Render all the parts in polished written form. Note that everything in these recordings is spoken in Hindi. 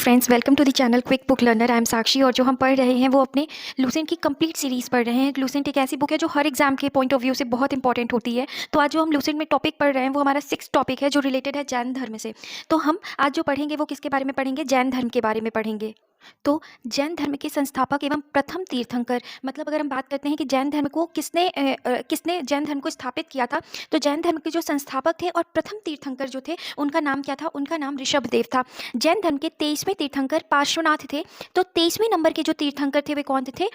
Friends, welcome to the channel quick book learner. I am Sakshi और जो हम पढ़ रहे हैं वो अपने लुसेंट की कंप्लीट सीरीज़ पढ़ रहे हैं। लुसेंट एक ऐसी बुक है जो हर एग्जाम के पॉइंट ऑफ व्यू से बहुत इंपॉर्टेंट होती है। तो आज जो हम लुसेंट में टॉपिक पढ़ रहे हैं वो हमारा 6 टॉपिक है जो रिलेटेड है जैन धर्म से। तो हम आज जो पढ़ेंगे वो किसके बारे में पढ़ेंगे? जैन धर्म के बारे में पढ़ेंगे। तो जैन धर्म के संस्थापक एवं प्रथम तीर्थंकर, मतलब अगर हम बात करते हैं कि जैन धर्म को किसने जैन धर्म को स्थापित किया था, तो जैन धर्म के जो संस्थापक थे और प्रथम तीर्थंकर जो थे उनका नाम क्या था? उनका नाम ऋषभदेव था। जैन धर्म के 23वें तीर्थंकर पार्श्वनाथ थे। तो 23वें नंबर के जो तीर्थंकर थे वे कौन थे?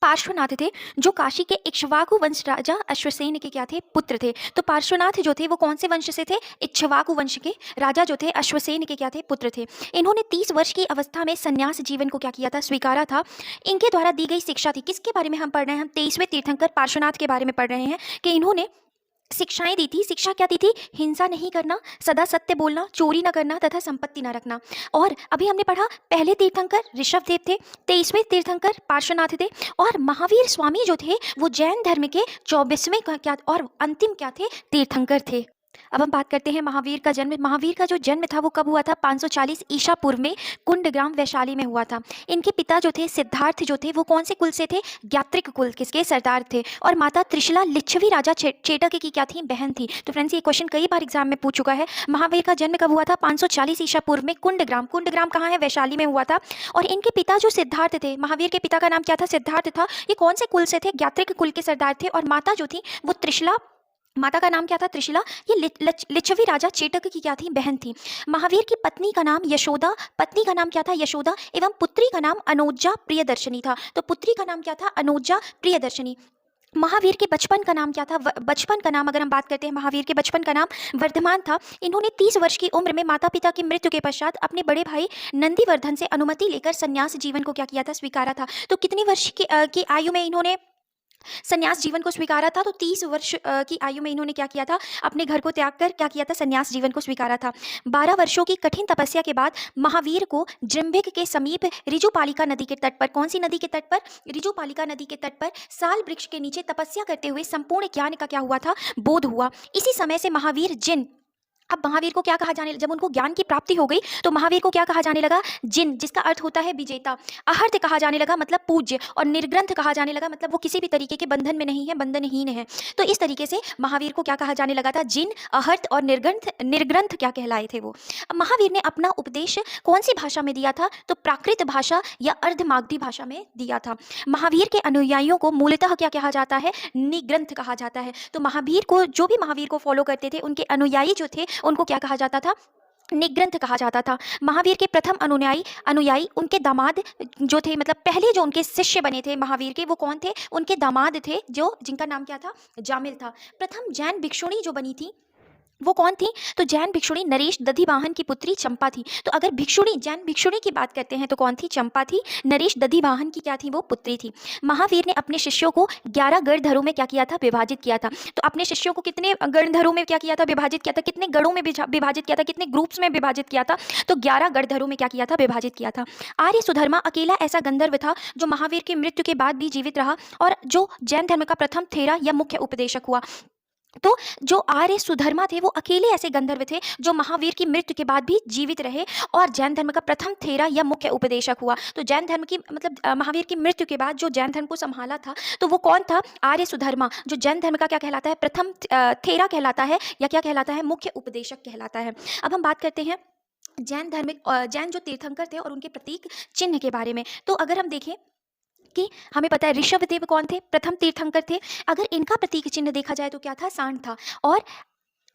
पार्श्वनाथ थे, जो काशी के इक्ष्वाकु वंश राजा अश्वसेन के क्या थे? पुत्र थे। तो पार्श्वनाथ जो थे वो कौन से वंश से थे? इक्ष्वाकु वंश के राजा जो थे अश्वसेन के क्या थे? पुत्र थे। इन्होंने 30 वर्ष की अवस्था में संन्यास जीवन को क्या किया था? स्वीकारा था। इनके द्वारा दी गई शिक्षा थी, किसके बारे में हम पढ़ रहे हैं? हम 23वें तीर्थंकर पार्श्वनाथ के बारे में पढ़ रहे हैं कि इन्होंने शिक्षाएं दी थी। शिक्षा क्या दी थी? हिंसा नहीं करना, सदा सत्य बोलना, चोरी न करना तथा संपत्ति न रखना। और अभी हमने पढ़ा पहले तीर्थंकर ऋषभदेव थे, 23वें तीर्थंकर पार्श्वनाथ थे और महावीर स्वामी जो थे वो जैन धर्म के 24वें क्या और अंतिम क्या थे? तीर्थंकर थे। अब हम बात करते हैं महावीर का जन्म। महावीर का जो जन्म था वो कब हुआ था? 540 ईसा पूर्व में कुंडग्राम वैशाली में हुआ था। इनके पिता जो थे सिद्धार्थ जो थे वो कौन से कुल से थे? ज्ञात्रिक कुल किसके? सरदार थे। और माता त्रिशला लिच्छवी राजा चेटक की क्या थी? बहन थी। तो फ्रेंड्स, ये क्वेश्चन कई बार एग्जाम में पूछ चुका है। महावीर का जन्म कब हुआ था? 540 ईसा पूर्व में कुंडग्राम। कुंडग्राम कहाँ है? वैशाली में हुआ था। और इनके पिता जो सिद्धार्थ थे, महावीर के पिता का नाम क्या था? सिद्धार्थ था। ये कौन से कुल से थे? ज्ञात्रिक कुल के सरदार थे। और माता जो थी वो त्रिशला, माता का नाम क्या था? त्रिशिला। ये लिच्छवी राजा चेटक की क्या थी? बहन थी। महावीर की पत्नी का नाम यशोदा, पत्नी का नाम क्या था? यशोदा, एवं पुत्री का नाम अनोजा प्रियदर्शनी था। तो पुत्री का नाम क्या था? अनोजा प्रियदर्शनी। महावीर के बचपन का नाम क्या था? बचपन का नाम अगर हम बात करते हैं, महावीर के बचपन का नाम वर्धमान था। इन्होंने 30 वर्ष की उम्र में माता पिता की मृत्यु के पश्चात अपने बड़े भाई नंदीवर्धन से अनुमति लेकर संन्यास जीवन को क्या किया था? स्वीकारा था। तो कितनी वर्ष की आयु में इन्होंने संन्यास जीवन को स्वीकारा था? तो 30 वर्ष की आयु में इन्होंने क्या किया था? अपने घर को त्याग कर क्या किया था? संन्यास जीवन को स्वीकारा था। 12 वर्षों की कठिन तपस्या के बाद महावीर को जृंभिक के समीप ऋजुपालिका नदी के तट पर, कौन सी नदी के तट पर? ऋजुपालिका नदी के तट पर साल वृक्ष के नीचे तपस्या करते हुए संपूर्ण ज्ञान का क्या हुआ था? बोध हुआ। इसी समय से महावीर जिन, अब महावीर को क्या कहा जाने, जब उनको ज्ञान की प्राप्ति हो गई तो महावीर को क्या कहा जाने लगा? जिन, जिसका अर्थ होता है विजेता। अहर्त कहा जाने लगा, मतलब पूज्य। और निर्ग्रंथ कहा जाने लगा, मतलब वो किसी भी तरीके के बंधन में नहीं है, बंधनहीन है। तो इस तरीके से महावीर को क्या कहा जाने लगा था? जिन, अहर्त और निर्ग्रंथ क्या कहलाए थे वो। अब महावीर ने अपना उपदेश कौन सी भाषा में दिया था? तो प्राकृत भाषा या अर्धमागधी भाषा में दिया था। महावीर के अनुयायियों को मूलतः क्या कहा जाता है? निग्रंथ कहा जाता है। तो महावीर को, जो भी महावीर को फॉलो करते थे, उनके अनुयायी जो थे उनको क्या कहा जाता था? निग्रंथ कहा जाता था। महावीर के प्रथम अनुयायी उनके दामाद जो थे, मतलब पहले जो उनके शिष्य बने थे महावीर के, वो कौन थे? उनके दामाद थे, जो जिनका नाम क्या था? जामिल था। प्रथम जैन भिक्षुणी जो बनी थी वो कौन थी? तो जैन भिक्षुणी नरेश दधिवाहन की पुत्री चंपा थी। तो अगर भिक्षुणी, जैन भिक्षुणी की बात करते हैं तो कौन थी? चंपा थी। नरेश दधिवाहन की क्या थी? वो पुत्री थी। महावीर ने अपने शिष्यों को 11 गणधरों में क्या किया था? विभाजित किया था। तो अपने शिष्यों को कितने गणधरों में क्या किया था? विभाजित किया था। कितने गणों में विभाजित किया था? कितने ग्रुप्स में विभाजित किया था? तो 11 गणधरों में क्या किया था? विभाजित किया था। आर्य सुधर्मा अकेला ऐसा गंधर्व था जो महावीर की मृत्यु के बाद भी जीवित रहा और जो जैन धर्म का प्रथम थेरा या मुख्य उपदेशक हुआ। तो जो आर्य सुधर्मा थे वो अकेले ऐसे गंधर्व थे जो महावीर की मृत्यु के बाद भी जीवित रहे और जैन धर्म का प्रथम थेरा या मुख्य उपदेशक हुआ। तो जैन धर्म की, मतलब महावीर की मृत्यु के बाद जो जैन धर्म को संभाला था तो वो कौन था? आर्य सुधर्मा, जो जैन धर्म का क्या कहलाता है? प्रथम थेरा कहलाता है या क्या कहलाता है? मुख्य उपदेशक कहलाता है। अब हम बात करते हैं जैन जो तीर्थंकर थे और उनके प्रतीक चिन्ह के बारे में। तो अगर हम देखें कि हमें पता है ऋषभदेव कौन थे? प्रथम तीर्थंकर थे। अगर इनका प्रतीक चिन्ह देखा जाए तो क्या था? सांड था। और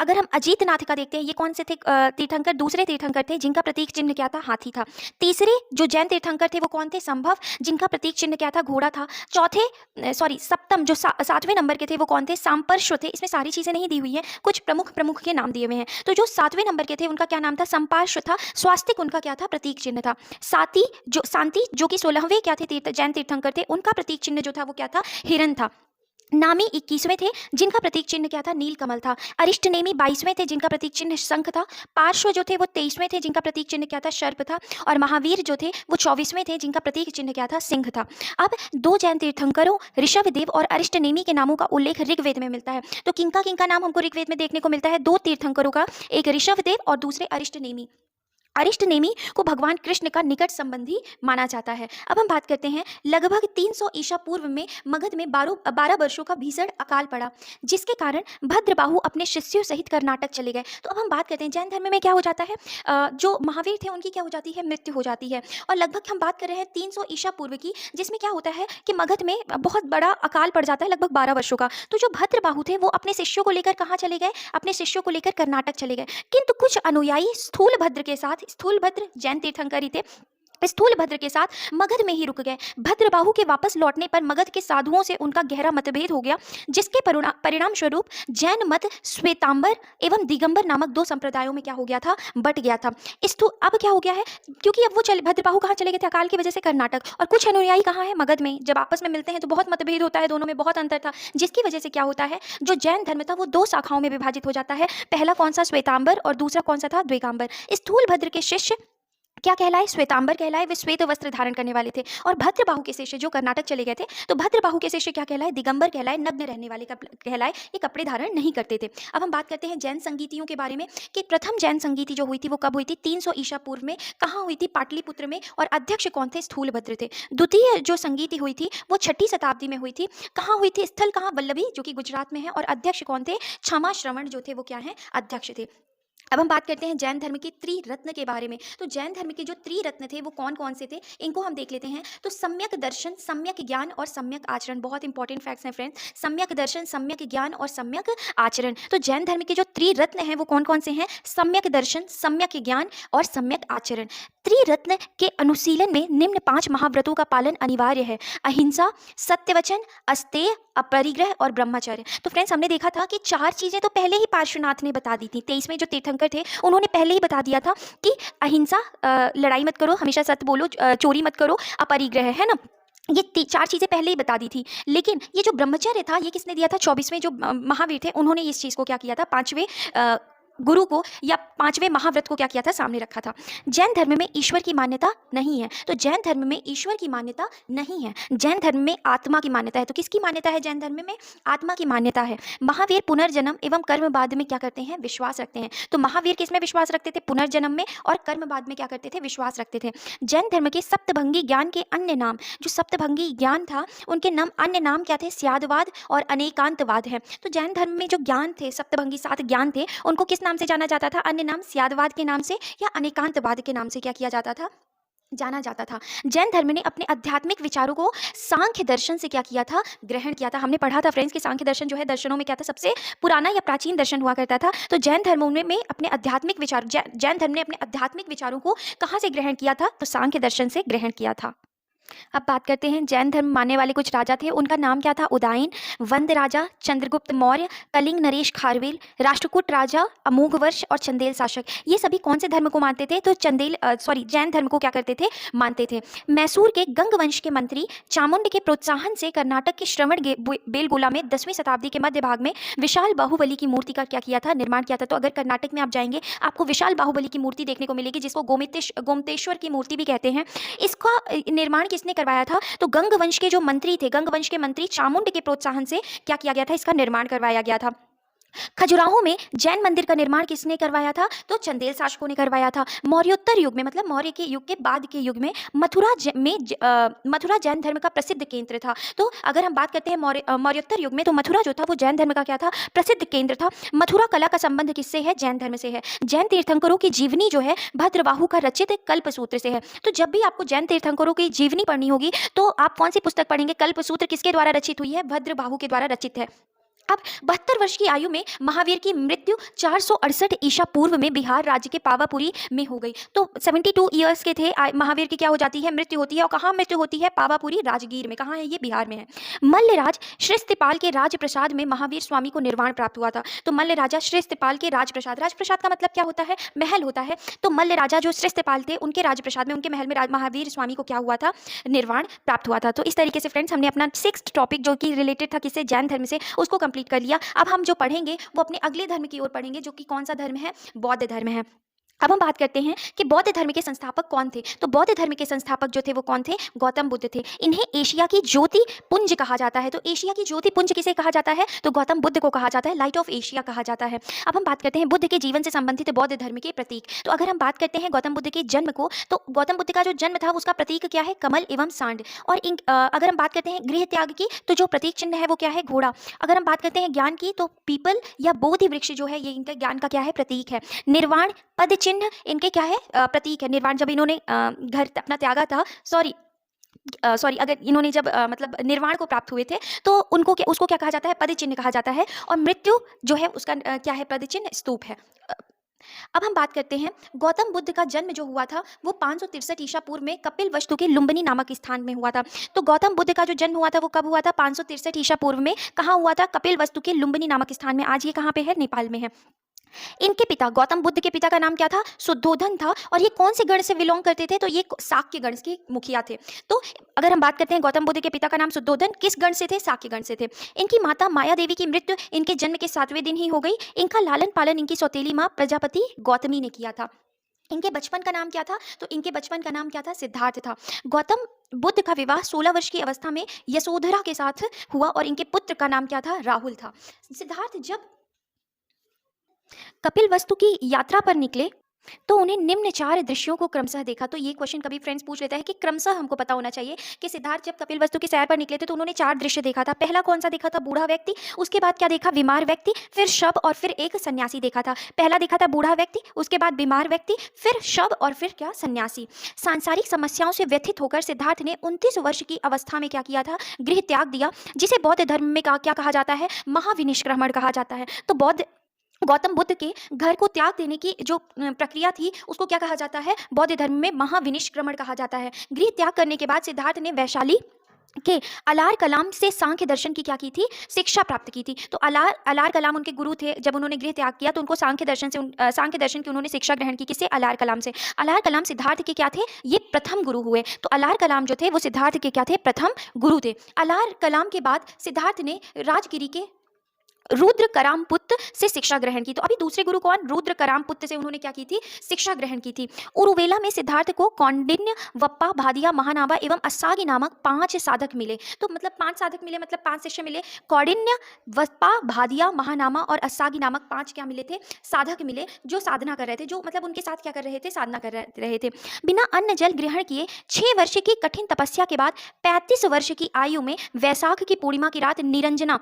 अगर हम अजीतनाथ का देखते हैं, ये कौन से थे तीर्थंकर? दूसरे तीर्थंकर थे जिनका प्रतीक चिन्ह क्या था? हाथी था। तीसरे जो जैन तीर्थंकर थे वो कौन थे? संभव, जिनका प्रतीक चिन्ह क्या था? घोड़ा था। सप्तम जो 7वें नंबर के थे वो कौन थे? सांपर्श्व थे। इसमें सारी चीजें नहीं दी हुई हैं, कुछ प्रमुख के नाम दिए हुए हैं। तो जो 7वें नंबर के थे उनका क्या नाम था? संपार्श्व था। स्वास्तिक उनका क्या था? प्रतीक चिन्ह था। शांति जो कि 16वें क्या थे? जैन तीर्थंकर थे, उनका प्रतीक चिन्ह जो था वो क्या था? हिरण था। नामी 21वें थे जिनका प्रतीक चिन्ह क्या था? नीलकमल था। अरिष्टनेमी 22वें थे जिनका प्रतीक चिन्ह शंख था। पार्श्व जो थे वो 23वें थे जिनका प्रतीक चिन्ह क्या था? सर्प था। और महावीर जो थे वो 24वें थे जिनका प्रतीक चिन्ह क्या था? सिंह था। अब 2 जैन तीर्थंकरों ऋषभदेव और अरिष्टनेमी के नामों का उल्लेख ऋग्वेद में मिलता है। तो किनका नाम हमको ऋग्वेद में देखने को मिलता है? 2 तीर्थंकरों का, एक ऋषभदेव और दूसरे अरिष्टनेमी। अरिष्टनेमी को भगवान कृष्ण का निकट संबंधी माना जाता है। अब हम बात करते हैं, लगभग 300 ईसा पूर्व में मगध में 12 वर्षों का भीषण अकाल पड़ा, जिसके कारण भद्रबाहु अपने शिष्यों सहित कर्नाटक चले गए। तो अब हम बात करते हैं जैन धर्म में क्या हो जाता है, जो महावीर थे उनकी क्या हो जाती है, मृत्यु हो जाती है। और लगभग हम बात कर रहे हैं 300 ईसा पूर्व की, जिसमें क्या होता है कि मगध में बहुत बड़ा अकाल पड़ जाता है, लगभग 12 वर्षों का। तो जो भद्रबाहु थे वो अपने शिष्यों को लेकर कहाँ चले गए, अपने शिष्यों को लेकर कर्नाटक चले गए। किंतु कुछ अनुयायी स्थूलभद्र के साथ, स्थूलभद्र जैन तीर्थंकर ही थे, स्थूलभद्र के साथ मगध में ही रुक गए। भद्रबाहु के वापस लौटने पर मगध के साधुओं से उनका गहरा मतभेद हो गया, जिसके परिणाम स्वरूप जैन मत श्वेतांबर एवं दिगंबर नामक 2 संप्रदायों में क्या हो गया था, बट गया था। अब क्या हो गया है, क्योंकि अब वो भद्रबाहु कहाँ चले गए थे, अकाल की वजह से कर्नाटक, और कुछ अनुयायी कहाँ है, मगध में। जब आपस में मिलते हैं तो बहुत मतभेद होता है, दोनों में बहुत अंतर था, जिसकी वजह से क्या होता है, जो जैन धर्म था वो 2 शाखाओं में विभाजित हो जाता है। पहला कौन सा, श्वेतांबर, और दूसरा कौन सा था, द्विकांबर। स्थूलभद्र के शिष्य क्या कहलाए, श्वेतांबर कहलाए, वे श्वेत वस्त्र धारण करने वाले थे। और भद्रबाहु के शिष्य जो कर्नाटक चले गए थे, तो भद्रबाहु के शिष्य क्या कहलाए, दिगंबर कहलाए, नग्न रहने वाले कहलाए, ये कपड़े धारण नहीं करते थे। अब हम बात करते हैं जैन संगीतियों के बारे में, कि प्रथम जैन संगीति जो हुई थी वो कब हुई थी, 300 ईसा पूर्व में। कहाँ हुई थी, पाटलिपुत्र में, और अध्यक्ष कौन थे, स्थूलभद्र थे। द्वितीय जो संगीति हुई थी वो 6ठी शताब्दी में हुई थी। कहाँ हुई थी, स्थल कहाँ, वल्लभी, जो कि गुजरात में है, और अध्यक्ष कौन थे, क्षमा श्रवण जो थे वो क्या है, अध्यक्ष थे। अब हम बात करते हैं जैन धर्म के त्रिरत्न के बारे में। तो जैन धर्म के जो त्रिरत्न थे वो कौन कौन से थे, इनको हम देख लेते हैं। तो सम्यक दर्शन, सम्यक ज्ञान और सम्यक आचरण, बहुत इंपॉर्टेंट फैक्ट्स हैं फ्रेंड्स। सम्यक दर्शन, सम्यक ज्ञान और सम्यक आचरण। तो जैन धर्म के जो त्रिरत्न हैं वो कौन कौन से हैं, सम्यक दर्शन, सम्यक ज्ञान और सम्यक आचरण। त्रिरत्न के अनुशीलन में निम्न 5 महाव्रतों का पालन अनिवार्य है: अहिंसा, सत्यवचन, अस्तेय, अपरिग्रह और ब्रह्मचर्य। तो फ्रेंड्स हमने देखा था कि 4 चीजें तो पहले ही पार्श्वनाथ ने बता दी थी, 23वें जो तीर्थंकर थे उन्होंने पहले ही बता दिया था कि अहिंसा, लड़ाई मत करो, हमेशा सत्य बोलो, चोरी मत करो, अपरिग्रह, है ना, ये 4 चीज़ें पहले ही बता दी थी। लेकिन ये जो ब्रह्मचर्य था ये किसने दिया था, 24वें जो महावीर थे उन्होंने इस चीज़ को क्या किया था, 5वें गुरु को या 5वें महाव्रत को क्या किया था, सामने रखा था। जैन धर्म में ईश्वर की मान्यता नहीं है। तो जैन धर्म में ईश्वर की मान्यता नहीं है, जैन धर्म में आत्मा की मान्यता है। तो किसकी मान्यता है, जैन धर्म में आत्मा की मान्यता है। महावीर पुनर्जन्म एवं कर्मवाद में क्या करते हैं, विश्वास रखते हैं। तो महावीर किसमें विश्वास रखते थे, पुनर्जन्म में, और कर्मवाद में क्या करते थे, विश्वास रखते थे। जैन धर्म के सप्तभंगी ज्ञान के अन्य नाम, जो सप्तभंगी ज्ञान था उनके अन्य नाम क्या थे, स्यादवाद और अनेकांतवाद है। तो जैन धर्म में जो ज्ञान थे, सप्तभंगी 7 ज्ञान थे, उनको किस नाम से जाना जाता था, अन्य नाम स्यादवाद के नाम से या अनेकांतवाद के नाम से क्या किया जाता था, जाना जाता था। जैन धर्म ने अपने आध्यात्मिक विचारों को सांख्य दर्शन से क्या किया था, ग्रहण किया था। हमने पढ़ा था फ्रेंड्स कि सांख्य दर्शन जो है दर्शनों में क्या था, सबसे पुराना या प्राचीन दर्शन हुआ करता था। तो जैन धर्म में अपने आध्यात्मिक विचार, जैन धर्म ने अपने आध्यात्मिक विचारों को कहाँ से ग्रहण किया था, तो सांख्य दर्शन से ग्रहण किया था। अब बात करते हैं जैन धर्म मानने वाले कुछ राजा थे, उनका नाम क्या था, उदायन, वंद राजा, चंद्रगुप्त मौर्य, कलिंग नरेश खारवेल, राष्ट्रकूट राजा, अमोघवर्ष और चंदेल शासक। ये सभी कौन से धर्म को मानते थे, तो जैन धर्म को क्या करते थे, मानते थे। मैसूर के गंग वंश के मंत्री चामुंड के प्रोत्साहन से कर्नाटक के श्रवण बेलगोला में 10वीं शताब्दी के मध्य भाग में विशाल बाहुबली की मूर्ति का क्या किया था, निर्माण किया था। तो अगर कर्नाटक में आप जाएंगे आपको विशाल बाहुबली की मूर्ति देखने को मिलेगी, जिसको गोमतेश्वर की मूर्ति भी कहते हैं। इसका निर्माण किसने करवाया था, तो गंग वंश के जो मंत्री थे, गंग वंश के मंत्री चामुंड के प्रोत्साहन से क्या किया गया था, इसका निर्माण करवाया गया था। खजुराहो में जैन मंदिर का निर्माण किसने करवाया था, तो चंदेल शासकों ने करवाया था। मौर्योत्तर युग में, मतलब मौर्य के युग के बाद के युग में मथुरा जैन धर्म का प्रसिद्ध केंद्र था। तो अगर हम बात करते हैं मौर्योत्तर युग में, तो मथुरा जो था वो जैन धर्म का क्या था, प्रसिद्ध केंद्र था। मथुरा कला का संबंध किससे है, जैन धर्म से है। जैन तीर्थंकरों की जीवनी जो है भद्रबाहु का रचित कल्पसूत्र से है। तो जब भी आपको जैन तीर्थंकरों की जीवनी पढ़नी होगी तो आप कौन सी पुस्तक पढ़ेंगे, कल्पसूत्र किसके द्वारा रचित हुई है, भद्रबाहु के द्वारा रचित है। अब 72 वर्ष की आयु में महावीर की मृत्यु 468 ईसा पूर्व में बिहार राज्य के पावापुरी में हो गई। तो 72 ईयर्स के थे महावीर की क्या हो जाती है, मृत्यु होती है। और कहाँ मृत्यु होती है, पावापुरी राजगीर में। कहाँ है ये, बिहार में है। मल्लराज श्रीस्तिपाल के राजप्रसाद में महावीर स्वामी को निर्वाण प्राप्त हुआ था। तो मल्ल राजा श्रीस्तिपाल के राजप्रसाद, राजप्रसाद का मतलब क्या होता है, महल होता है। तो मल्ल राजा जो श्रीस्तिपाल थे उनके राजप्रसाद में, उनके महल में महावीर स्वामी को क्या हुआ था, निर्वाण प्राप्त हुआ था। तो इस तरीके से फ्रेंड्स हमने अपना 6th टॉपिक जो कि रिलेटेड था किससे, जैन धर्म से, उसको कंप्लीट कर लिया। अब हम जो पढ़ेंगे वो अपने अगले धर्म की ओर पढ़ेंगे, जो कि कौन सा धर्म है, बौद्ध धर्म है। अब हम बात करते हैं कि बौद्ध धर्म के संस्थापक कौन थे। तो बौद्ध धर्म के संस्थापक जो थे वो कौन थे? गौतम बुद्ध थे। इन्हें एशिया की ज्योति पुंज कहा जाता है। तो एशिया की ज्योति पुंज किसे कहा जाता है? तो गौतम बुद्ध को कहा जाता है, लाइट ऑफ एशिया कहा जाता है। अब हम बात करते हैं बुद्ध के जीवन से संबंधित बौद्ध धर्म के प्रतीक। तो अगर हम बात करते हैं गौतम बुद्ध के जन्म को, तो गौतम बुद्ध का जो जन्म था उसका प्रतीक क्या है? कमल एवं सांड। और अगर हम बात करते हैं गृह त्याग की, तो जो प्रतीक चिन्ह है वो क्या है? घोड़ा। अगर हम बात करते हैं ज्ञान की, तो पीपल या बोधि वृक्ष जो है ये इनका ज्ञान का क्या है? प्रतीक है। निर्वाण पद चिन्ह इनके क्या है? प्रतीक है। निर्वाण जब इन्होंने घर अपना त्यागा था, सॉरी अगर इन्होंने जब मतलब निर्वाण को प्राप्त हुए थे, तो उसको क्या कहा जाता है? पद चिन्ह कहा जाता है। और मृत्यु जो है उसका क्या है? पद चिन्ह स्तूप है। अब हम बात करते हैं गौतम बुद्ध का जन्म जो हुआ था वो 563 ईसा पूर्व में कपिल वस्तु के लुम्बिनी नामक स्थान में हुआ था। तो गौतम बुद्ध का जो जन्म हुआ था वो कब हुआ था? 563 ईसा पूर्व में। कहाँ हुआ था? कपिल वस्तु के लुम्बिनी नामक स्थान में। आज ये कहाँ पे है? नेपाल में है। इनके पिता, गौतम बुद्ध के पिता का नाम क्या था? शुद्धोधन था। और ये कौन से गण से बिलोंग करते थे? तो ये शाक्य गण के मुखिया थे। तो अगर हम बात करते हैं गौतम बुद्ध के पिता का नाम शुद्धोधन, किस गण से थे? शाक्य गण से थे। इनकी माता माया देवी की मृत्यु इनके जन्म के 7वें दिन ही हो गई। इनका लालन पालन इनकी सौतेली माँ प्रजापति गौतमी ने किया था। इनके बचपन का नाम क्या था? तो इनके बचपन का नाम क्या था? सिद्धार्थ था। गौतम बुद्ध का विवाह 16 वर्ष की अवस्था में यशोधरा के साथ हुआ और इनके पुत्र का नाम क्या था? राहुल था। सिद्धार्थ जब कपिल वस्तु की यात्रा पर निकले तो उन्हें निम्न 4 दृश्यों को क्रमशः देखा। तो ये क्वेश्चन कभी फ्रेंड्स पूछ लेता है कि क्रमशः हमको पता होना चाहिए कि सिद्धार्थ जब कपिल वस्तु की सैर पर निकले थे तो उन्होंने 4 दृश्य देखा था। पहला कौन सा देखा था? बूढ़ा व्यक्ति। उसके बाद क्या देखा? बीमार व्यक्ति, फिर शव और फिर एक सन्यासी देखा था। पहला देखा था बूढ़ा व्यक्ति, उसके बाद बीमार व्यक्ति, फिर शव और फिर क्या? सन्यासी। सांसारिक समस्याओं से व्यथित होकर सिद्धार्थ ने 29 वर्ष की अवस्था में क्या किया था? गृह त्याग दिया, जिसे बौद्ध धर्म में क्या कहा जाता है? महाविनिष्क्रमण कहा जाता है। तो गौतम बुद्ध के घर को त्याग देने की जो प्रक्रिया थी उसको क्या कहा जाता है? बौद्ध धर्म में महाविनिष्क्रमण कहा जाता है। गृह त्याग करने के बाद सिद्धार्थ ने वैशाली के अलार कलाम से सांख्य दर्शन की क्या की थी? शिक्षा प्राप्त की थी। तो अलार कलाम उनके गुरु थे। जब उन्होंने गृह त्याग किया तो उनको सांख्य दर्शन की उन्होंने शिक्षा ग्रहण की। किससे? अलार कलाम से। अलार कलाम सिद्धार्थ के क्या थे? ये प्रथम गुरु हुए। तो अलार कलाम जो थे वो सिद्धार्थ के क्या थे? प्रथम गुरु थे। अलार कलाम के बाद सिद्धार्थ ने राजगिरी के रुद्र करामपुत्र से शिक्षा ग्रहण की। तो अभी दूसरे गुरु कौन? रुद्र करामपुत्र से उन्होंने क्या की थी? शिक्षा ग्रहण की थी। उरुवेला में सिद्धार्थ को कौंडिन्य, वप्पा, भादिया, महानाभा एवं असागी नामक 5 साधक मिले। तो मतलब 5 साधक मिले, मतलब 5 शिष्य मिले। कौंडिन्य, वप्पा, भादिया, महानामा और असागी नामक 5 क्या मिले थे? साधक मिले, जो साधना कर रहे थे, जो मतलब उनके साथ क्या कर रहे थे? साधना कर रहे थे। बिना अन्न जल ग्रहण किए 6 वर्ष की कठिन तपस्या के बाद 35 वर्ष की आयु में वैशाख की पूर्णिमा की रात निरंजना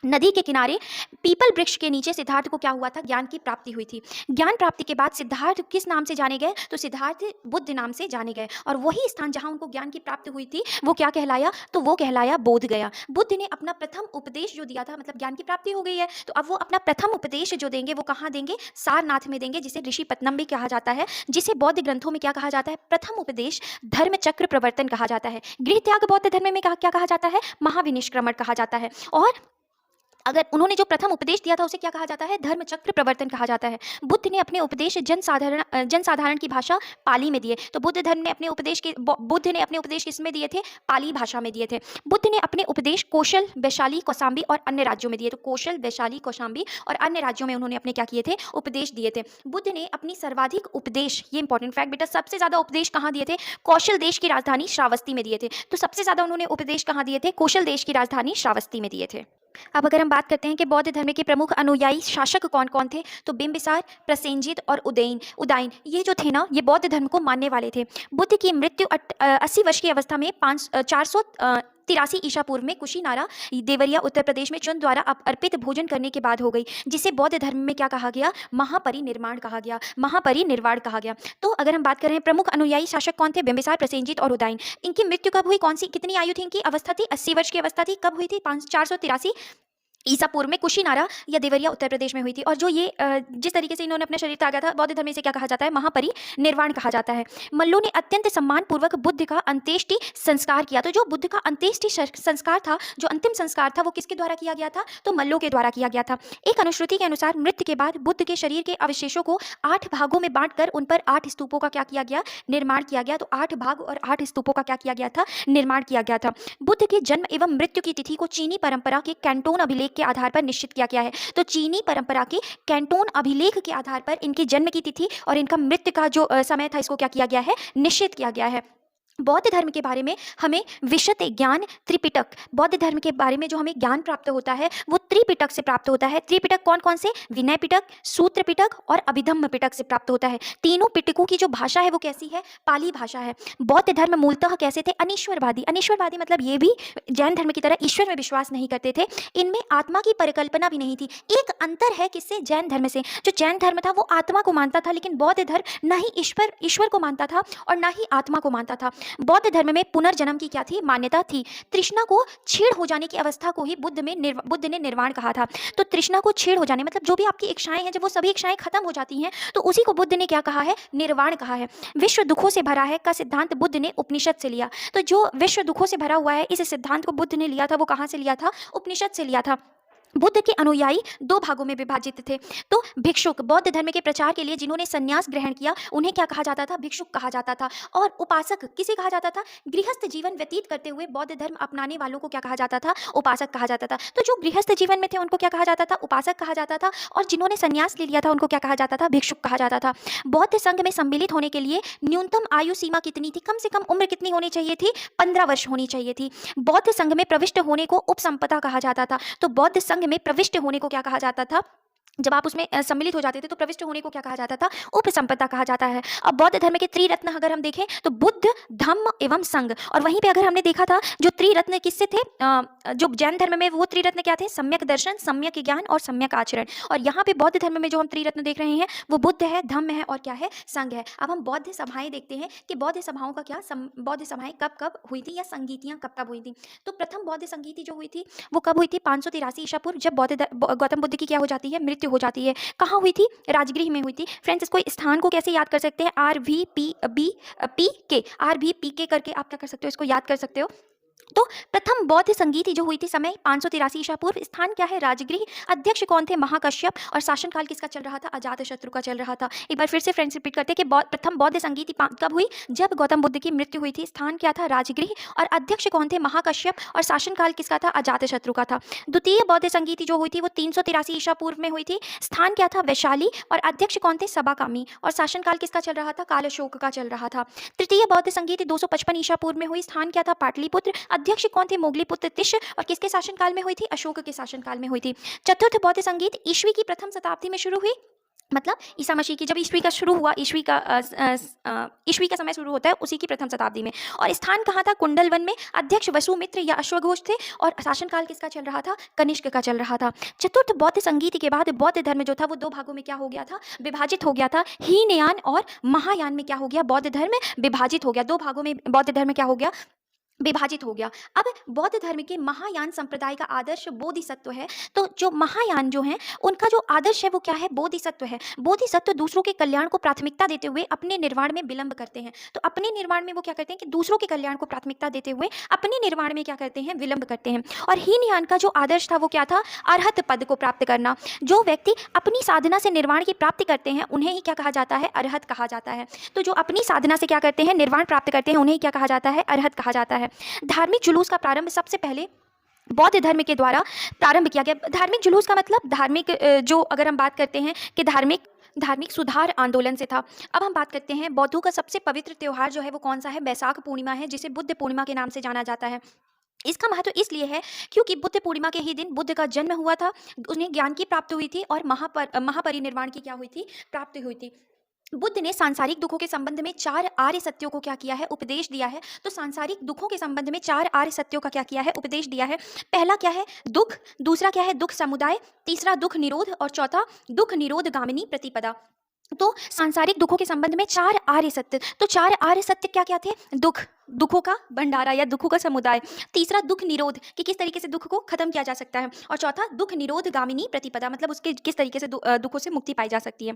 नदी के किनारे पीपल वृक्ष के नीचे सिद्धार्थ को क्या हुआ था? ज्ञान की प्राप्ति हुई थी। ज्ञान प्राप्ति के बाद सिद्धार्थ किस नाम से जाने गए? तो सिद्धार्थ बुद्ध नाम से जाने गए। और वही स्थान जहां उनको ज्ञान की प्राप्ति हुई थी वो क्या कहलाया? तो वो कहलाया बोध गया। बुद्ध ने अपना प्रथम उपदेश जो दिया था, मतलब ज्ञान की प्राप्ति हो गई है, तो अब वो अपना प्रथम उपदेश जो देंगे वो कहाँ देंगे? सारनाथ में देंगे, जिसे ऋषि पत्नम भी कहा जाता है, जिसे बौद्ध ग्रंथों में क्या कहा जाता है? प्रथम उपदेश धर्म चक्र प्रवर्तन कहा जाता है। गृह त्याग बौद्ध धर्म में क्या कहा जाता है? महाविनिष्क्रमण कहा जाता है। और अगर उन्होंने जो प्रथम उपदेश दिया था उसे क्या कहा जाता है? धर्म चक्र प्रवर्तन कहा जाता है। बुद्ध ने अपने उपदेश जनसाधारण की भाषा पाली में दिए। तो बुद्ध ने अपने उपदेश किस में दिए थे? पाली भाषा में दिए थे। बुद्ध ने अपने उपदेश कौशल, वैशाली, कौशाम्बी और अन्य राज्यों में दिए। तो कौशल, वैशाली, कौशाम्बी और अन्य राज्यों में उन्होंने अपने क्या किए थे? उपदेश दिए थे। बुद्ध ने अपनी सर्वाधिक उपदेश, ये इंपॉर्टेंट फैक्ट बेटा, सबसे ज्यादा उपदेश कहाँ दिए थे? कौशल देश की राजधानी श्रावस्ती में दिए थे। तो सबसे ज्यादा उन्होंने उपदेश कहाँ दिए थे? कौशल देश की राजधानी श्रावस्ती में दिए थे। अब अगर हम बात करते हैं कि बौद्ध धर्म के प्रमुख अनुयायी शासक कौन कौन थे, तो बिंबिसार, प्रसेनजित और उदयन ये जो थे ना, ये बौद्ध धर्म को मानने वाले थे। बुद्ध की मृत्यु 80 वर्ष की अवस्था में 483 ईसा पूर्व में कुशीनारा, देवरिया, उत्तर प्रदेश में चुन द्वारा अर्पित भोजन करने के बाद हो गई, जिसे बौद्ध धर्म में क्या कहा गया? महापरिनिर्वाण कहा गया। तो अगर हम बात कर रहे हैं प्रमुख अनुयायी शासक कौन थे? बिंबिसार, प्रसेनजित और उदयन। इनकी मृत्यु कब हुई? कितनी आयु थी इनकी? अवस्था थी 80 वर्ष की अवस्था थी। कब हुई थी? 483 ईसा पूर्व में कुशीनारा या देवरिया, उत्तर प्रदेश में हुई थी। और जो ये जिस तरीके से इन्होंने अपना शरीर त्यागा था, बौद्ध धर्म से क्या कहा जाता है? महापरिनिर्वाण कहा जाता है। मल्लों ने अत्यंत सम्मान पूर्वक बुद्ध का अंत्येष्टि संस्कार किया। तो जो बुद्ध का अंत्येष्टि संस्कार था, जो अंतिम संस्कार था, वो किसके द्वारा किया गया था? तो मल्लों के द्वारा किया गया था। एक अनुश्रुति के अनुसार मृत्यु के बाद बुद्ध के शरीर के अवशेषों को 8 भागों में बांटकर उन पर 8 स्तूपों का क्या किया गया? निर्माण किया गया। तो 8 भाग और 8 स्तूपों का क्या किया गया था? निर्माण किया गया था। बुद्ध के जन्म एवं मृत्यु की तिथि को चीनी परंपरा के कैंटोन अभिलेख अभिलेख के आधार पर निश्चित किया गया है। तो चीनी परंपरा के कैंटोन अभिलेख के आधार पर इनकी जन्म की तिथि और इनका मृत्यु का जो समय था, इसको क्या किया गया है, निश्चित किया गया है। बौद्ध धर्म के बारे में हमें विशद ज्ञान त्रिपिटक, बौद्ध धर्म के बारे में जो हमें ज्ञान प्राप्त होता है वो त्रिपिटक से प्राप्त होता है। त्रिपिटक कौन कौन से? विनय पिटक, सूत्र पिटक और अभिधम्म पिटक से प्राप्त होता है। तीनों पिटकों की जो भाषा है वो कैसी है? पाली भाषा है। बौद्ध धर्म मूलतः कैसे थे? अनीश्वरवादी। अनीश्वरवादी मतलब ये भी जैन धर्म की तरह ईश्वर में विश्वास नहीं करते थे, इनमें आत्मा की परिकल्पना भी नहीं थी। एक अंतर है किससे? जैन धर्म से। जो जैन धर्म था वो आत्मा को मानता था, लेकिन बौद्ध धर्म ना ही ईश्वर को मानता था और ना ही आत्मा को मानता था। बौद्ध धर्म में पुनर्जन्म की क्या थी? मान्यता थी। तृष्णा को छीड़ हो जाने की अवस्था को ही बुद्ध ने निर्वाण कहा था। तो तृष्णा को छीड़ हो जाने मतलब जो भी आपकी इच्छाएं हैं, जब वो सभी इच्छाएं खत्म हो जाती हैं तो उसी को बुद्ध ने क्या कहा है? निर्वाण कहा है। विश्व दुखों से भरा है का सिद्धांत बुद्ध ने उपनिषद से लिया। तो जो विश्व दुखों से भरा हुआ है, इस सिद्धांत को बुद्ध ने लिया था, वो कहाँ से लिया था? उपनिषद से लिया था। बुद्ध के अनुयायी दो भागों में विभाजित थे। तो भिक्षुक, बौद्ध धर्म के प्रचार के लिए जिन्होंने संन्यास ग्रहण किया उन्हें क्या कहा जाता था? भिक्षुक कहा जाता था। और उपासक किसे कहा जाता था? गृहस्थ जीवन व्यतीत करते हुए बौद्ध धर्म अपनाने वालों को क्या कहा जाता था? उपासक कहा जाता था। तो जो गृहस्थ जीवन में थे उनको क्या कहा जाता था? उपासक कहा जाता था। और जिन्होंने संन्यास ले लिया था उनको क्या कहा जाता था? भिक्षुक कहा जाता था। बौद्ध संघ में सम्मिलित होने के लिए न्यूनतम आयु सीमा कितनी थी? कम से कम उम्र कितनी होनी चाहिए थी? 15 वर्ष होनी चाहिए थी। बौद्ध संघ में प्रविष्ट होने को उपसंपदा कहा जाता था। तो बौद्ध संघ में प्रविष्ट होने को क्या कहा जाता था? जब आप उसमें सम्मिलित हो जाते थे तो प्रविष्ट होने को क्या कहा जाता था? उपसंपदा कहा जाता है। अब बौद्ध धर्म के त्रिरत्न अगर हम देखें तो बुद्ध, धम्म एवं संघ। और वहीं पे अगर हमने देखा था जो त्रिरत्न किससे थे, जो जैन धर्म में वो त्रिरत्न क्या थे? सम्यक दर्शन, सम्यक ज्ञान और सम्यक आचरण। और यहाँ पे बौद्ध धर्म में जो हम त्रिरत्न देख रहे हैं वो बुद्ध है, धम्म है और क्या है? संघ है। अब हम बौद्ध सभाएं देखते हैं कि बौद्ध सभाओं का क्या, बौद्ध सभाएं कब कब हुई थी या संगीतियाँ कब कब हुई थी। तो प्रथम बौद्ध संगीति जो हुई थी वो कब हुई थी? 583 ईसा पूर्व, जब गौतम बुद्ध की क्या हो जाती है? मृत्यु हो जाती है। कहाँ हुई थी? राजगृह में हुई थी। फ्रेंड्स, इसको स्थान को कैसे याद कर सकते हैं? RVPK, RVPK करके आप क्या कर सकते हो? इसको याद कर सकते हो। तो प्रथम बौद्ध संगीति जो हुई थी समय 583 ईसा पूर्व, स्थान क्या है? राजगृह। अध्यक्ष कौन थे? महाकश्यप। और शासनकाल किसका चल रहा था? अजातशत्रु का चल रहा था। एक बार फिर से फ्रेंड्स रिपीट करते हैं कि प्रथम बौद्ध संगीति कब हुई? जब गौतम बुद्ध की मृत्यु हुई थी। स्थान क्या था? राजगृह। और अध्यक्ष कौन थे? महाकश्यप। और शासनकाल किसका था? अजातशत्रु का था। द्वितीय बौद्ध संगीति जो हुई थी वो 383 ईसा पूर्व में हुई थी। स्थान क्या था? वैशाली। और अध्यक्ष कौन थे? सबाकामी। और शासनकाल किसका चल रहा था? काल अशोक का चल रहा था। तृतीय बौद्ध संगीति 255 ईसा पूर्व में हुई। स्थान क्या था? पाटलिपुत्र। अध्यक्ष कौन थे? मोगलीपुत्र तिष्य। और किसके शासनकाल में हुई थी? अशोक के शासनकाल में हुई थी। चतुर्थ बौद्ध संगीत ईस्वी की प्रथम शताब्दी में शुरू हुई, मतलब ईसा मसीह की जब ईस्वी का शुरू हुआ, ईस्वी का समय शुरू होता है उसी की प्रथम शताब्दी में। और स्थान कहाँ था? कुंडलवन में। अध्यक्ष वसुमित्र या अश्वघोष थे। और शासनकाल किसका चल रहा था? कनिष्क का चल रहा था। चतुर्थ बौद्ध संगीति के बाद बौद्ध धर्म जो था वो दो भागों में क्या हो गया था? विभाजित हो गया था। हीनयान और महायान में क्या हो गया? बौद्ध धर्म विभाजित हो गया। दो भागों में बौद्ध धर्म क्या हो गया? विभाजित हो गया। अब बौद्ध धर्म के महायान संप्रदाय का आदर्श बोधिसत्व है। तो जो महायान जो हैं उनका जो आदर्श है वो क्या है? बोधिसत्व है। बोधिसत्व दूसरों के कल्याण को प्राथमिकता देते हुए अपने निर्वाण में विलंब करते हैं। तो अपने निर्वाण में वो क्या करते हैं कि दूसरों के कल्याण को प्राथमिकता देते हुए अपने निर्वाण में क्या करते हैं? विलंब करते हैं। और हीनयान का जो आदर्श था वो क्या था? अरहत पद को प्राप्त करना। जो व्यक्ति अपनी साधना से निर्वाण की प्राप्ति करते हैं उन्हें ही क्या कहा जाता है? अरहत कहा जाता है। तो जो अपनी साधना से क्या करते हैं? निर्वाण प्राप्त करते हैं उन्हें क्या कहा जाता है? अरहत कहा जाता है। धार्मिक जुलूस का प्रारंभ सबसे पहले बौद्ध धर्म के द्वारा प्रारंभ किया गया। धार्मिक जुलूस का मतलब धार्मिक जो अगर हम बात करते हैं कि धार्मिक सुधार आंदोलन से था। अब हम बात करते हैं बौद्धों का सबसे पवित्र त्यौहार जो है वो कौन सा है? बैसाख पूर्णिमा है, जिसे बुद्ध पूर्णिमा के नाम से जाना जाता है। इसका महत्व इसलिए है क्योंकि बुद्ध पूर्णिमा के ही दिन बुद्ध का जन्म हुआ था, उन्हें ज्ञान की प्राप्ति हुई थी और महापरिनिर्वाण की क्या हुई थी? प्राप्ति हुई थी। बुद्ध ने सांसारिक दुखों के संबंध में 4 आर्य सत्यों को क्या किया है? उपदेश दिया है। तो सांसारिक दुखों के संबंध में 4 आर्य सत्यों का क्या किया है? उपदेश दिया है। पहला क्या है? दुख। दूसरा क्या है? दुख समुदाय। तीसरा दुख निरोध। और चौथा दुख निरोध गामिनी प्रतिपदा। तो सांसारिक दुखों के संबंध में 4 आर्य सत्य। तो 4 आर्य सत्य क्या क्या थे? दुखों का भंडारा या दुखों का समुदाय। तीसरा दुख निरोध कि किस तरीके से दुख को खत्म किया जा सकता है। और चौथा दुख निरोध गामिनी प्रतिपदा, मतलब उसके किस तरीके से दुखों से मुक्ति पाई जा सकती है।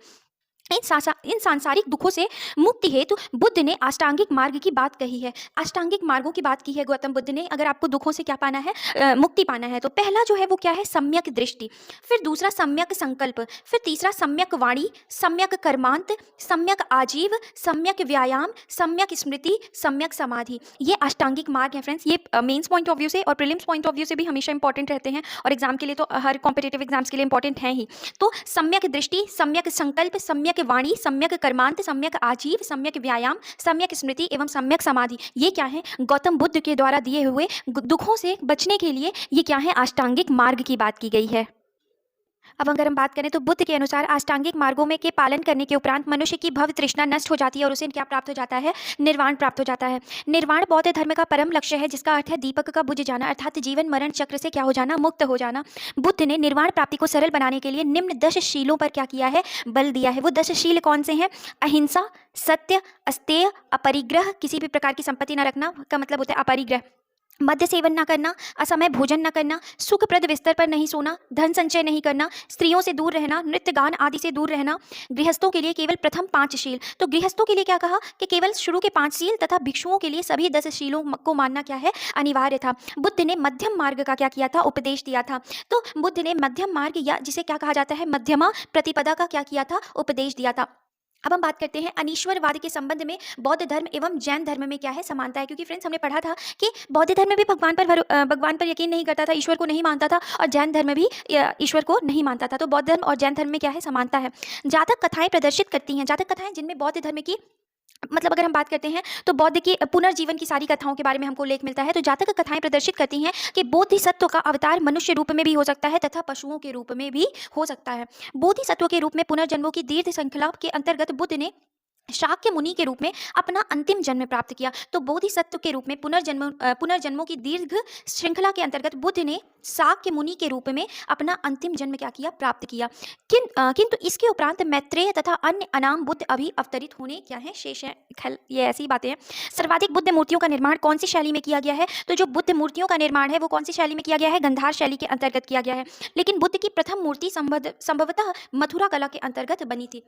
इन सांसारिक दुखों से मुक्ति हेतु बुद्ध ने अष्टांगिक मार्ग की बात कही है। अष्टांगिक मार्गों की बात की है गौतम बुद्ध ने। अगर आपको दुखों से क्या पाना है, मुक्ति पाना है, तो पहला जो है वो क्या है, सम्यक दृष्टि। फिर दूसरा सम्यक संकल्प। फिर तीसरा सम्यक वाणी, सम्यक कर्मांत, सम्यक आजीव, सम्यक व्यायाम, सम्यक स्मृति, सम्यक समाधि। ये अष्टांगिक मार्ग है फ्रेंड्स। ये मेंस पॉइंट ऑफ व्यू से और प्रीलिम्स पॉइंट ऑफ व्यू से भी हमेशा इंपॉर्टेंट रहते हैं, और एग्जाम के लिए तो हर कॉम्पिटेटिव एग्जाम्स के लिए इंपॉर्टेंट हैं ही। तो सम्यक दृष्टि, सम्यक संकल्प, सम्यक वाणी, सम्यक कर्मांत, सम्यक आजीव, सम्यक व्यायाम, सम्यक स्मृति एवं सम्यक समाधि, ये क्या है, गौतम बुद्ध के द्वारा दिए हुए दुखों से बचने के लिए ये क्या है, अष्टांगिक मार्ग की बात की गई है। अब अगर हम बात करें तो बुद्ध के अनुसार अष्टांगिक मार्गों में के पालन करने के उपरांत मनुष्य की भव तृष्णा नष्ट हो जाती है और उसे क्या प्राप्त हो जाता है, निर्वाण प्राप्त हो जाता है। निर्वाण बौद्ध धर्म का परम लक्ष्य है, जिसका अर्थ है दीपक का बुझ जाना, अर्थात जीवन मरण चक्र से क्या हो जाना, मुक्त हो जाना। बुद्ध ने निर्वाण प्राप्ति को सरल बनाने के लिए निम्न 10 शीलों पर क्या किया है, बल दिया है। वो 10 शील कौन से हैं? अहिंसा, सत्य, अस्तेय, अपरिग्रह, किसी भी प्रकार की संपत्ति न रखना का मतलब होता है अपरिग्रह, मद्य सेवन ना करना, असमय भोजन ना करना, सुखप्रद बिस्तर पर नहीं सोना, धन संचय नहीं करना, स्त्रियों से दूर रहना, नृत्य गान आदि से दूर रहना। गृहस्थों के लिए केवल प्रथम 5 शील। तो गृहस्थों के लिए क्या कहा कि केवल शुरू के 5 शील, तथा भिक्षुओं के लिए सभी 10 शीलों को मानना क्या है, अनिवार्य था। बुद्ध ने मध्यम मार्ग का क्या किया था, उपदेश दिया था। तो बुद्ध ने मध्यम मार्ग या जिसे क्या कहा जाता है, मध्यमा प्रतिपदा का क्या किया था, उपदेश दिया था। अब हम बात करते हैं अनीश्वरवाद के संबंध में बौद्ध धर्म एवं जैन धर्म में क्या है, समानता है। क्योंकि फ्रेंड्स हमने पढ़ा था कि बौद्ध धर्म में भी भगवान पर यकीन नहीं करता था, ईश्वर को नहीं मानता था, और जैन धर्म भी ईश्वर को नहीं मानता था। तो बौद्ध धर्म और जैन धर्म में क्या है, समानता है। जातक कथाएं प्रदर्शित करती हैं, जातक कथाएं जिनमें बौद्ध धर्म की मतलब अगर हम बात करते हैं तो बौद्ध की पुनर्जीवन की सारी कथाओं के बारे में हमको उल्लेख मिलता है। तो जातक कथाएं प्रदर्शित करती हैं कि बोधिसत्व का अवतार मनुष्य रूप में भी हो सकता है तथा पशुओं के रूप में भी हो सकता है। बोधिसत्व के रूप में पुनर्जन्मों की दीर्घ श्रृंखला के अंतर्गत बुद्ध ने शाक्य मुनि के रूप में अपना अंतिम जन्म प्राप्त किया। तो बोधिसत्व के रूप में पुनर्जन्मों की दीर्घ श्रृंखला के अंतर्गत बुद्ध ने शाक्य मुनि के रूप में अपना अंतिम जन्म क्या किया, प्राप्त किया। किंतु इसके उपरांत मैत्रेय तथा अन्य अनाम बुद्ध अभी अवतरित होने क्या है, शेष है। ये ऐसी बातें हैं। सर्वाधिक बुद्ध मूर्तियों का निर्माण कौन सी शैली में किया गया है? तो जो बुद्ध मूर्तियों का निर्माण है वो कौन सी शैली में किया गया है, गंधार शैली के अंतर्गत किया गया है। लेकिन बुद्ध की प्रथम मूर्ति संभवतः मथुरा कला के अंतर्गत बनी थी।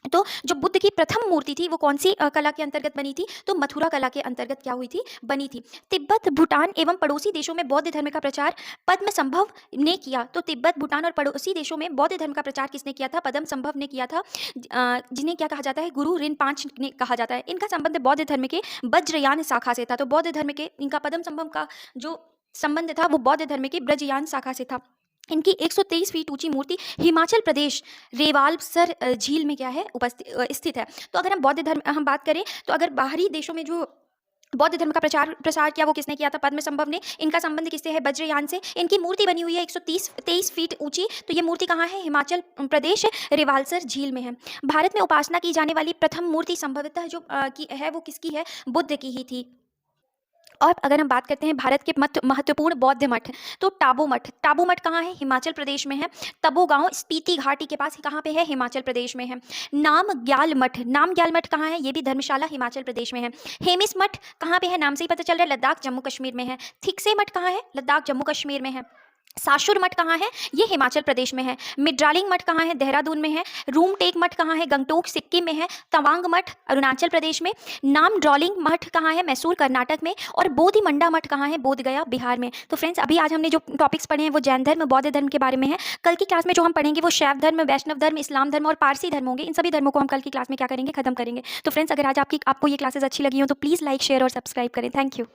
तो जो बुद्ध की प्रथम मूर्ति थी वो कौन सी कला के अंतर्गत बनी थी, तो मथुरा कला के अंतर्गत क्या हुई थी, बनी थी। तिब्बत, भूटान एवं पड़ोसी देशों में बौद्ध धर्म का प्रचार पद्म संभव ने किया। तो तिब्बत, भूटान और पड़ोसी देशों में बौद्ध धर्म का प्रचार किसने किया था, पद्म संभव ने किया था, जिन्हें क्या कहा जाता है, गुरु रिनपांच ने कहा जाता है। इनका संबंध बौद्ध धर्म के वज्रयान शाखा से था। तो बौद्ध धर्म के इनका पद्म संभव का जो संबंध था वो बौद्ध धर्म के ब्रजयान शाखा से था। इनकी 123 फीट ऊंची मूर्ति हिमाचल प्रदेश रेवालसर झील में क्या है, स्थित है। तो अगर हम बौद्ध धर्म हम बात करें तो अगर बाहरी देशों में जो बौद्ध धर्म का प्रसार किया वो किसने किया था, पद्म संभव ने। इनका संबंध किससे है, वज्रयान से। इनकी मूर्ति बनी हुई है 123 फीट ऊंची। तो ये मूर्ति कहाँ है, हिमाचल प्रदेश रेवालसर झील में है। भारत में उपासना की जाने वाली प्रथम मूर्ति संभवतः जो की है वो किसकी है, बुद्ध की ही थी। और अगर हम बात करते हैं भारत के महत्वपूर्ण बौद्ध मठ, तो टाबू मठ। टाबू मठ कहाँ है, हिमाचल प्रदेश में है। तबो गांव स्पीति घाटी के पास कहाँ पे है, हिमाचल प्रदेश में है। नाम ग्याल मठ, नाम ग्याल मठ कहाँ है, ये भी धर्मशाला हिमाचल प्रदेश में है। हेमिस मठ कहाँ पे है, नाम से ही पता चल रहा है, लद्दाख जम्मू कश्मीर में है। थिकसे मठ कहाँ है, लद्दाख जम्मू कश्मीर में है। साशुर मठ कहाँ है, ये हिमाचल प्रदेश में है। मिड्रालिंग मठ कहाँ है, देहरादून में है। रूमटेक मठ कहाँ है, गंगटोक सिक्किम में है। तवांग मठ अरुणाचल प्रदेश में। नाम ड्रॉलिंग मठ कहाँ है, मैसूर कर्नाटक में। और बोधिमंडा मठ कहाँ है, बोधगया बिहार में। तो फ्रेंड्स अभी आज हमने जो टॉपिक्स पढ़े हैं वो जैन धर्म, बौद्ध धर्म के बारे में है। कल की क्लास में जो हम पढ़ेंगे वो शैव धर्म, वैष्णव धर्म, इस्लाम धर्म और पारसी धर्म होंगे। इन सभी धर्मों को हम कल की क्लास में क्या करेंगे, खत्म करेंगे। तो फ्रेंड्स अगर आज आपको ये क्लासेस अच्छी लगी हो तो प्लीज़ लाइक, शेयर और सब्सक्राइब करें। Thank you.